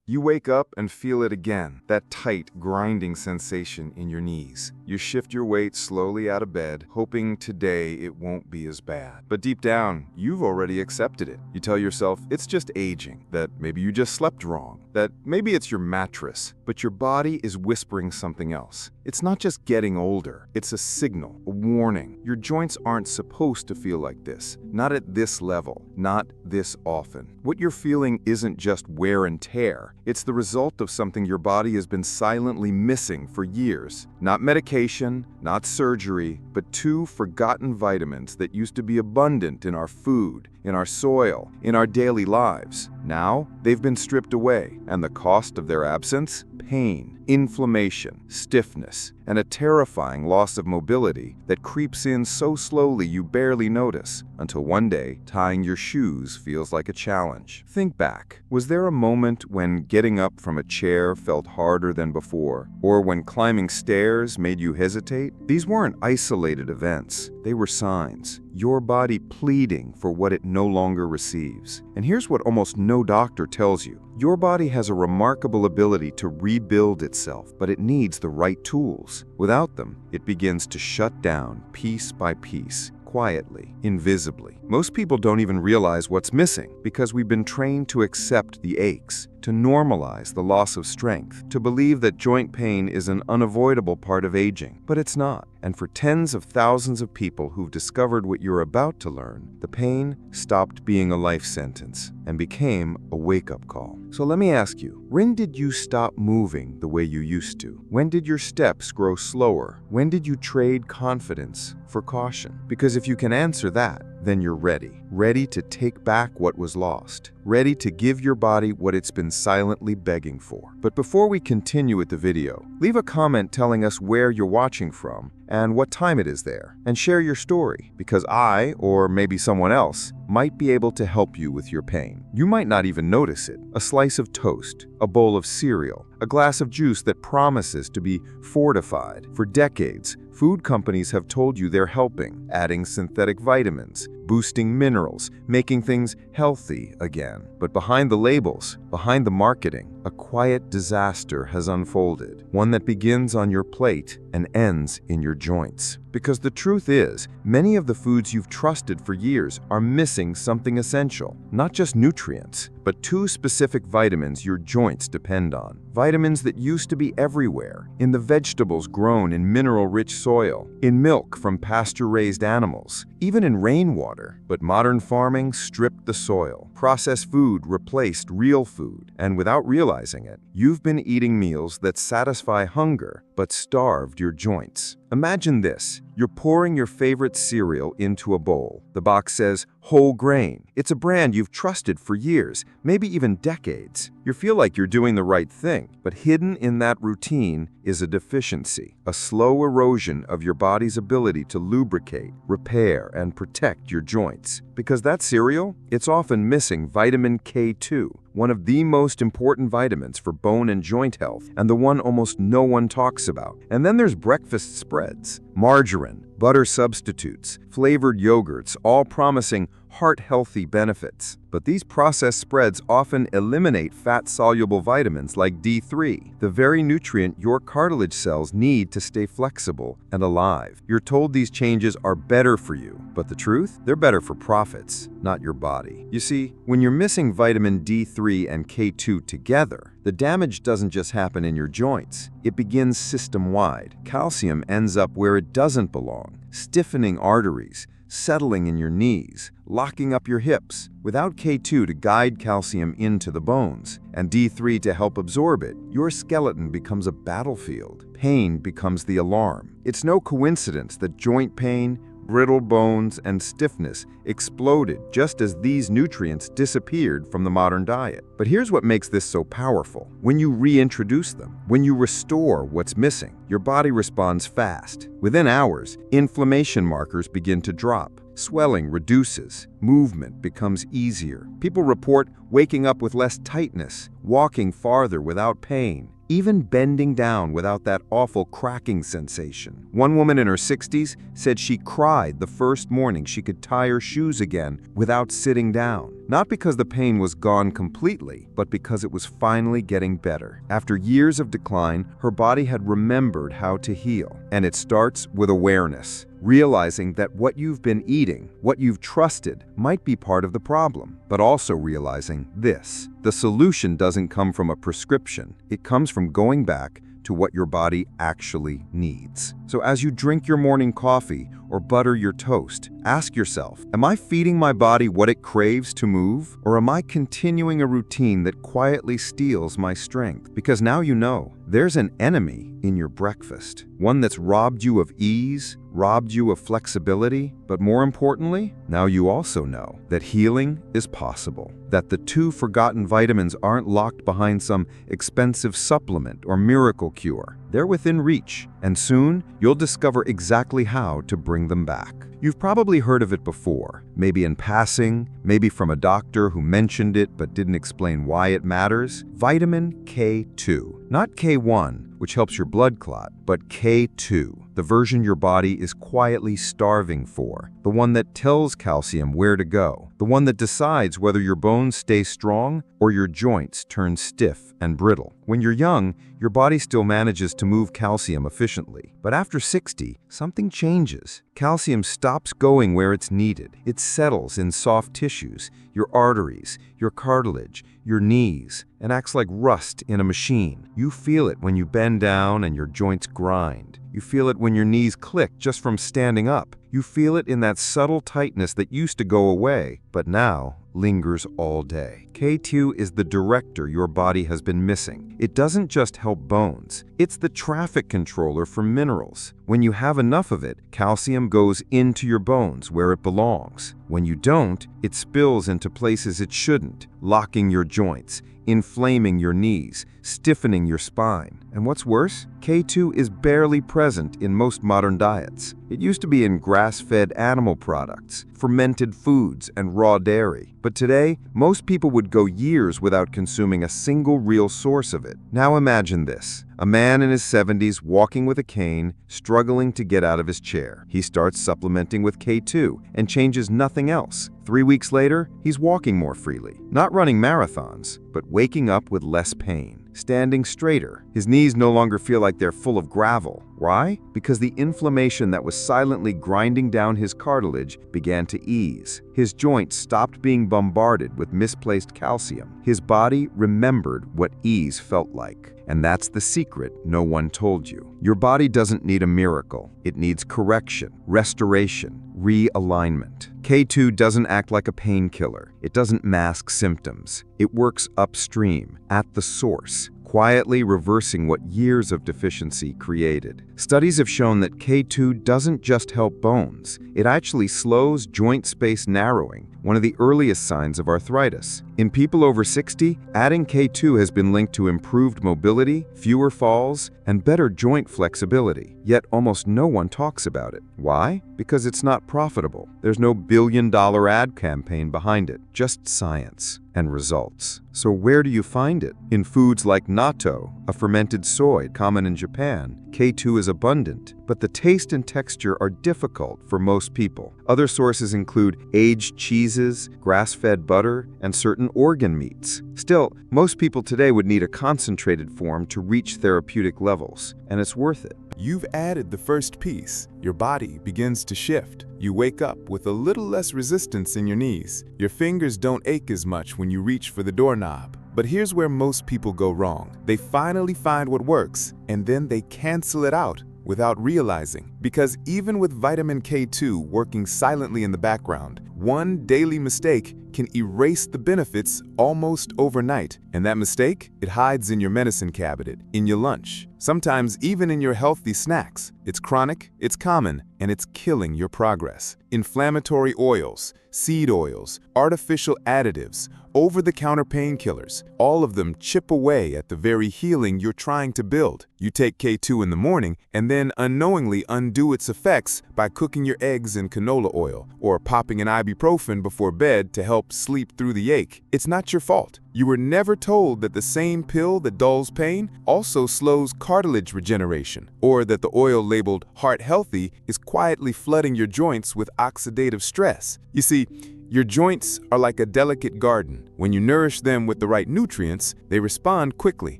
You wake up and feel it again, that tight, grinding sensation in your knees. You shift your weight slowly out of bed, hoping today it won't be as bad. But deep down, you've already accepted it. You tell yourself it's just aging, that maybe you just slept wrong, that maybe it's your mattress, but your body is whispering something else. It's not just getting older, it's a signal, a warning. Your joints aren't supposed to feel like this, not at this level, not this often. What you're feeling isn't just wear and tear, it's the result of something your body has been silently missing for years. Not medication, not surgery, but two forgotten vitamins that used to be abundant in our food, in our soil, in our daily lives. Now, they've been stripped away, and the cost of their absence? Pain, inflammation, stiffness, and a terrifying loss of mobility that creeps in so slowly you barely notice, until one day, tying your shoes feels like a challenge. Think back. Was there a moment when getting up from a chair felt harder than before? Or when climbing stairs made you hesitate? These weren't isolated events. They were signs. Your body pleading for what it no longer receives. And here's what almost no doctor tells you. Your body has a remarkable ability to rebuild itself, but it needs the right tools. Without them, it begins to shut down piece by piece, quietly, invisibly. Most people don't even realize what's missing because we've been trained to accept the aches, to normalize the loss of strength, to believe that joint pain is an unavoidable part of aging. But it's not. And for tens of thousands of people who've discovered what you're about to learn, the pain stopped being a life sentence and became a wake-up call. So let me ask you, when did you stop moving the way you used to? When did your steps grow slower? When did you trade confidence for caution? Because if you can answer that, then you're ready. Ready to take back what was lost. Ready to give your body what it's been silently begging for. But before we continue with the video, leave a comment telling us where you're watching from and what time it is there, and share your story, because I, or maybe someone else, might be able to help you with your pain. You might not even notice it. A slice of toast, a bowl of cereal, a glass of juice that promises to be fortified. For decades, food companies have told you they're helping, adding synthetic vitamins, boosting minerals, making things healthy again. But behind the labels, behind the marketing, a quiet disaster has unfolded, one that begins on your plate and ends in your joints. Because the truth is, many of the foods you've trusted for years are missing something essential. Not just nutrients, but two specific vitamins your joints depend on. Vitamins that used to be everywhere, in the vegetables grown in mineral-rich soil, in milk from pasture-raised animals, even in rainwater. But modern farming stripped the soil. Processed food replaced real food. And without realizing it, you've been eating meals that satisfy hunger, but starved your joints. Imagine this. You're pouring your favorite cereal into a bowl. The box says whole grain. It's a brand you've trusted for years, maybe even decades. You feel like you're doing the right thing, but hidden in that routine is a deficiency, a slow erosion of your body's ability to lubricate, repair, and protect your joints. Because that cereal, it's often missing vitamin K2, one of the most important vitamins for bone and joint health, and the one almost no one talks about. And then there's breakfast spreads, margarine, butter substitutes, flavored yogurts, all promising heart-healthy benefits. But these processed spreads often eliminate fat-soluble vitamins like D3, the very nutrient your cartilage cells need to stay flexible and alive. You're told these changes are better for you, but the truth? They're better for profits, not your body. You see, when you're missing vitamin D3 and K2 together, the damage doesn't just happen in your joints. It begins system-wide. Calcium ends up where it doesn't belong, stiffening arteries, settling in your knees, locking up your hips. Without K2 to guide calcium into the bones, and D3 to help absorb it, your skeleton becomes a battlefield. Pain becomes the alarm. It's no coincidence that joint pain, brittle bones, and stiffness exploded just as these nutrients disappeared from the modern diet. But here's what makes this so powerful. When you reintroduce them, when you restore what's missing, your body responds fast. Within hours, inflammation markers begin to drop. Swelling reduces. Movement becomes easier. People report waking up with less tightness, walking farther without pain, even bending down without that awful cracking sensation. One woman in her 60s said she cried the first morning she could tie her shoes again without sitting down. not because the pain was gone completely, but because it was finally getting better. After years of decline, her body had remembered how to heal. And it starts with awareness. Realizing that what you've been eating, what you've trusted, might be part of the problem, but also realizing this: the solution doesn't come from a prescription. It comes from going back to what your body actually needs. So as you drink your morning coffee or butter your toast, ask yourself, am I feeding my body what it craves to move? Or am I continuing a routine that quietly steals my strength? Because now you know, there's an enemy in your breakfast. One that's robbed you of ease, robbed you of flexibility, but more importantly, now you also know that healing is possible. That the 2 forgotten vitamins aren't locked behind some expensive supplement or miracle cure. They're within reach, and soon you'll discover exactly how to bring them back. You've probably heard of it before, maybe in passing, maybe from a doctor who mentioned it but didn't explain why it matters. Vitamin K2, not K1, which helps your blood clot, but K2, the version your body is quietly starving for, the one that tells calcium where to go, the one that decides whether your bones stay strong or your joints turn stiff and brittle. When you're young, your body still manages to move calcium efficiently. But after 60, something changes. Calcium stops going where it's needed. It settles in soft tissues, your arteries, your cartilage, your knees, and acts like rust in a machine. You feel it when you bend down and your joints grind. You feel it when your knees click just from standing up. You feel it in that subtle tightness that used to go away, but now lingers all day. K2 is the director your body has been missing. It doesn't just help bones. It's the traffic controller for minerals. When you have enough of it, calcium goes into your bones where it belongs. When you don't, it spills into places it shouldn't, locking your joints, inflaming your knees, stiffening your spine. And what's worse, K2 is barely present in most modern diets. It used to be in grass-fed animal products, fermented foods, and raw dairy. But today, most people would go years without consuming a single real source of it. Now imagine this. A man in his 70s walking with a cane, struggling to get out of his chair. He starts supplementing with K2 and changes nothing else. 3 weeks later, he's walking more freely. Not running marathons, but waking up with less pain. Standing straighter. His knees no longer feel like they're full of gravel. Why? Because the inflammation that was silently grinding down his cartilage began to ease. His joints stopped being bombarded with misplaced calcium. His body remembered what ease felt like. And that's the secret no one told you. Your body doesn't need a miracle. It needs correction, restoration, realignment. K2 doesn't act like a painkiller. It doesn't mask symptoms. It works upstream, at the source, quietly reversing what years of deficiency created. Studies have shown that K2 doesn't just help bones. It actually slows joint space narrowing, one of the earliest signs of arthritis. In people over 60, adding K2 has been linked to improved mobility, fewer falls, and better joint flexibility. Yet almost no one talks about it. Why? Because it's not profitable. There's no billion-dollar ad campaign behind it, just science and results. So where do you find it? In foods like natto, a fermented soy common in Japan, K2 is abundant, but the taste and texture are difficult for most people. Other sources include aged cheeses, grass-fed butter, and certain organ meats. Still, most people today would need a concentrated form to reach therapeutic levels, and it's worth it. You've added the first piece. Your body begins to shift. You wake up with a little less resistance in your knees. Your fingers don't ache as much when you reach for the doorknob. But here's where most people go wrong. They finally find what works, and then they cancel it out without realizing. Because even with vitamin K2 working silently in the background, one daily mistake can erase the benefits almost overnight. And that mistake? It hides in your medicine cabinet, in your lunch, sometimes even in your healthy snacks. It's chronic, it's common, and it's killing your progress. Inflammatory oils, seed oils, artificial additives, over-the-counter painkillers, all of them chip away at the very healing you're trying to build. You take K2 in the morning and then unknowingly undo its effects by cooking your eggs in canola oil or popping an ibuprofen before bed to help sleep through the ache. It's not your fault. You were never told that the same pill that dulls pain also slows cartilage regeneration, or that the oil labeled heart healthy is quietly flooding your joints with oxidative stress. You see, Your joints are like a delicate garden. When you nourish them with the right nutrients, they respond quickly.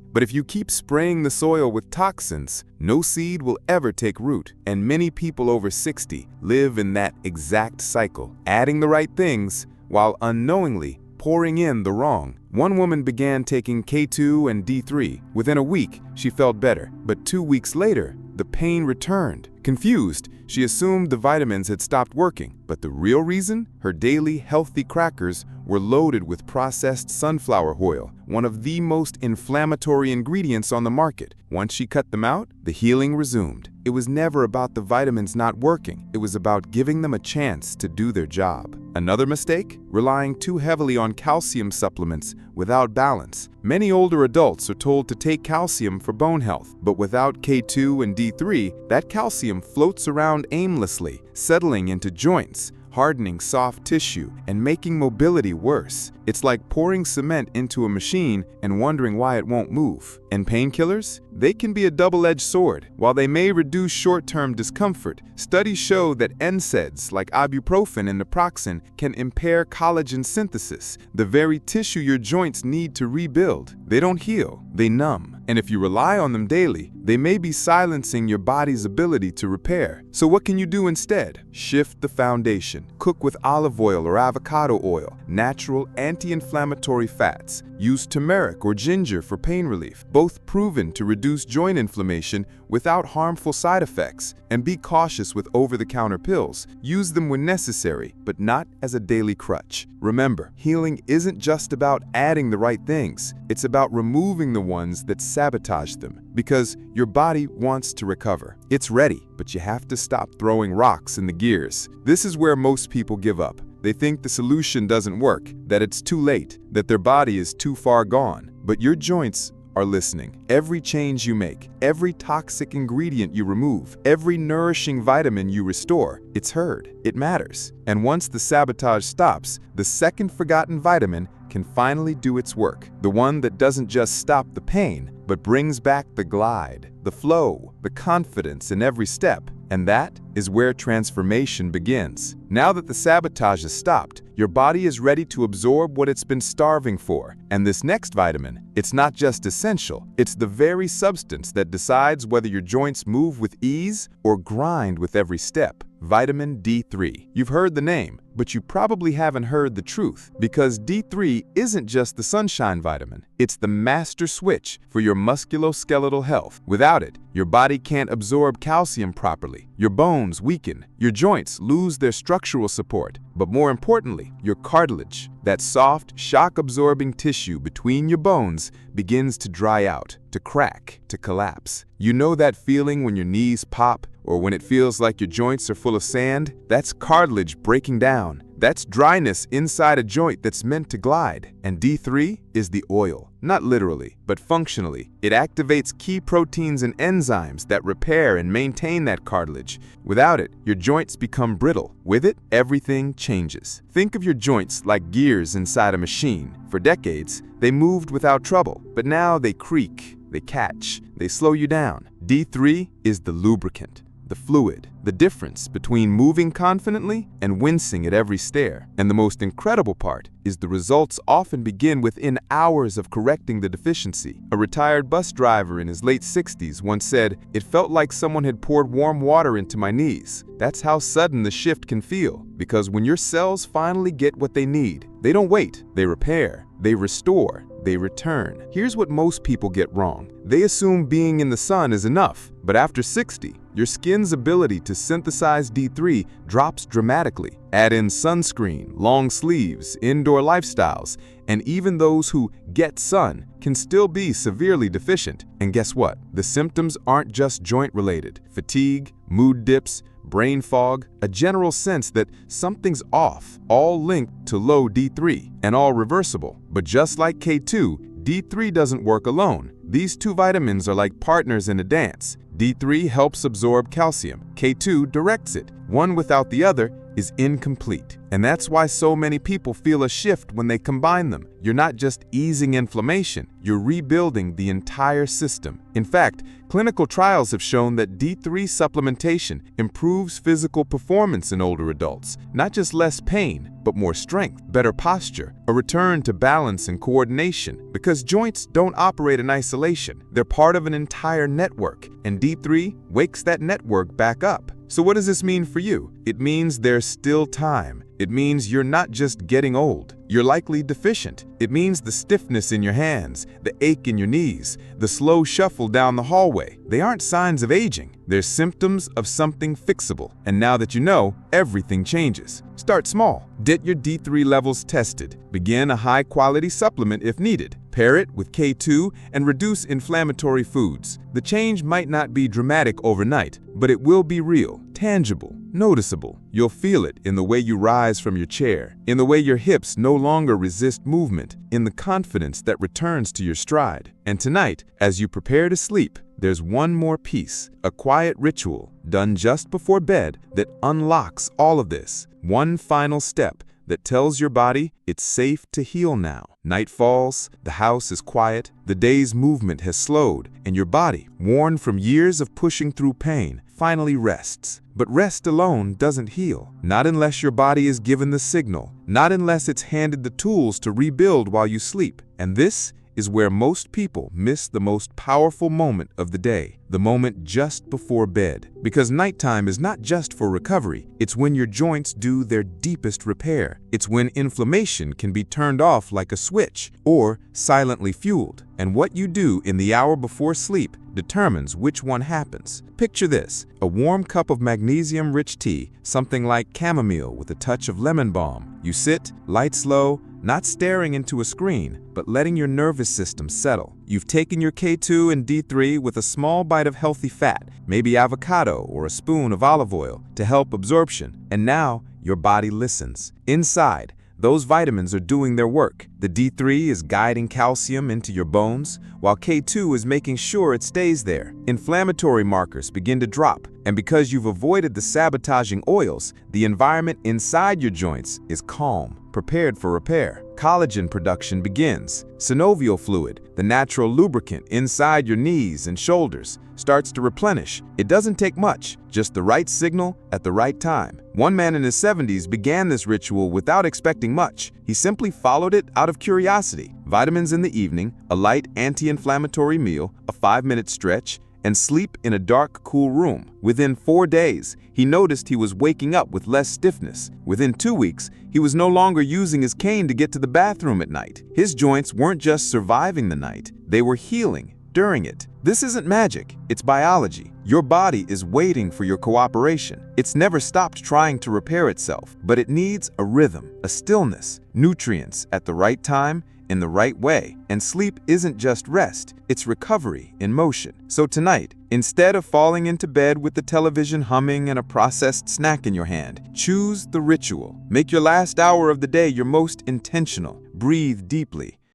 But if you keep spraying the soil with toxins, no seed will ever take root. And many people over 60 live in that exact cycle, adding the right things while unknowingly pouring in the wrong. One woman began taking K2 and D3. Within a week, she felt better, but 2 weeks later, the pain returned. Confused, she assumed the vitamins had stopped working, but the real reason? Her daily healthy crackers were loaded with processed sunflower oil, one of the most inflammatory ingredients on the market. Once she cut them out, the healing resumed. It was never about the vitamins not working. It was about giving them a chance to do their job. Another mistake? Relying too heavily on calcium supplements without balance. Many older adults are told to take calcium for bone health, but without K2 and D3, that calcium floats around aimlessly, settling into joints, hardening soft tissue, and making mobility worse. It's like pouring cement into a machine and wondering why it won't move. And painkillers? They can be a double-edged sword. While they may reduce short-term discomfort, studies show that NSAIDs like ibuprofen and naproxen can impair collagen synthesis, the very tissue your joints need to rebuild. They don't heal, they numb. And if you rely on them daily, they may be silencing your body's ability to repair. So what can you do instead? Shift the foundation. Cook with olive oil or avocado oil, natural anti-inflammatory fats. Use turmeric or ginger for pain relief, both proven to reduce joint inflammation without harmful side effects. And be cautious with over-the-counter pills. Use them when necessary, but not as a daily crutch. Remember, healing isn't just about adding the right things. It's about removing the ones that sabotage them, because your body wants to recover. It's ready, but you have to stop throwing rocks in the gears. This is where most people give up. They think the solution doesn't work, that it's too late, that their body is too far gone. But your joints are listening. Every change you make, every toxic ingredient you remove, every nourishing vitamin you restore, it's heard. It matters. And once the sabotage stops, the second forgotten vitamin can finally do its work. The one that doesn't just stop the pain, but brings back the glide, the flow, the confidence in every step. And that is where transformation begins. Now that the sabotage has stopped, your body is ready to absorb what it's been starving for. And this next vitamin, it's not just essential, it's the very substance that decides whether your joints move with ease or grind with every step. Vitamin D3. You've heard the name, but you probably haven't heard the truth, because D3 isn't just the sunshine vitamin. It's the master switch for your musculoskeletal health. Without it, your body can't absorb calcium properly. Your bones weaken, your joints lose their structural support, but more importantly, your cartilage, that soft, shock-absorbing tissue between your bones, begins to dry out, to crack, to collapse. You know that feeling when your knees pop, or when it feels like your joints are full of sand? That's cartilage breaking down. That's dryness inside a joint that's meant to glide. And D3 is the oil. Not literally, but functionally. It activates key proteins and enzymes that repair and maintain that cartilage. Without it, your joints become brittle. With it, everything changes. Think of your joints like gears inside a machine. For decades, they moved without trouble, but now they creak, they catch, they slow you down. D3 is the lubricant, the fluid, the difference between moving confidently and wincing at every stair. And the most incredible part is the results often begin within hours of correcting the deficiency. A retired bus driver in his late 60s once said, "It felt like someone had poured warm water into my knees." That's how sudden the shift can feel, because when your cells finally get what they need, they don't wait, they repair, they restore, they return. Here's what most people get wrong. They assume being in the sun is enough, but after 60, your skin's ability to synthesize D3 drops dramatically. Add in sunscreen, long sleeves, indoor lifestyles, and even those who get sun can still be severely deficient. And guess what? The symptoms aren't just joint-related. Fatigue, mood dips, brain fog, a general sense that something's off, all linked to low D3, and all reversible. But just like K2, D3 doesn't work alone. These two vitamins are like partners in a dance. D3 helps absorb calcium. K2 directs it. One without the other is incomplete. And that's why so many people feel a shift when they combine them. You're not just easing inflammation, you're rebuilding the entire system. In fact, clinical trials have shown that D3 supplementation improves physical performance in older adults. Not just less pain, but more strength, better posture, a return to balance and coordination. Because joints don't operate in isolation, they're part of an entire network, and D3 wakes that network back up. So what does this mean for you? It means there's still time. It means you're not just getting old, you're likely deficient. It means the stiffness in your hands, the ache in your knees, the slow shuffle down the hallway. They aren't signs of aging, they're symptoms of something fixable. And now that you know, everything changes. Start small. Get your D3 levels tested. Begin a high-quality supplement if needed. Pair it with K2 and reduce inflammatory foods. The change might not be dramatic overnight, but it will be real, tangible, noticeable. You'll feel it in the way you rise from your chair, in the way your hips no longer resist movement, in the confidence that returns to your stride. And tonight, as you prepare to sleep, there's one more piece, a quiet ritual done just before bed that unlocks all of this. One final step that tells your body it's safe to heal now. Night falls, the house is quiet, the day's movement has slowed, and your body, worn from years of pushing through pain, finally rests. But rest alone doesn't heal. Not unless your body is given the signal. Not unless it's handed the tools to rebuild while you sleep. And this is where most people miss the most powerful moment of the day, the moment just before bed. Because nighttime is not just for recovery, it's when your joints do their deepest repair. It's when inflammation can be turned off like a switch or silently fueled. And what you do in the hour before sleep determines which one happens. Picture this, a warm cup of magnesium-rich tea, something like chamomile with a touch of lemon balm. You sit, lights low, not staring into a screen, but letting your nervous system settle. You've taken your K2 and D3 with a small bite of healthy fat, maybe avocado or a spoon of olive oil to help absorption. And now your body listens. Inside, those vitamins are doing their work. The D3 is guiding calcium into your bones, while K2 is making sure it stays there. Inflammatory markers begin to drop, and because you've avoided the sabotaging oils, the environment inside your joints is calm, prepared for repair. Collagen production begins. Synovial fluid, the natural lubricant inside your knees and shoulders, starts to replenish. It doesn't take much, just the right signal at the right time. One man in his 70s began this ritual without expecting much. He simply followed it out of curiosity. Vitamins in the evening, a light anti-inflammatory meal, a 5-minute stretch, and sleep in a dark, cool room. Within 4 days, he noticed he was waking up with less stiffness. Within 2 weeks, he was no longer using his cane to get to the bathroom at night. His joints weren't just surviving the night, they were healing during it. This isn't magic, it's biology. Your body is waiting for your cooperation. It's never stopped trying to repair itself, but it needs a rhythm, a stillness, nutrients at the right time, in the right way. And sleep isn't just rest, it's recovery in motion. So tonight, instead of falling into bed with the television humming and a processed snack in your hand, choose the ritual. Make your last hour of the day your most intentional. Breathe deeply.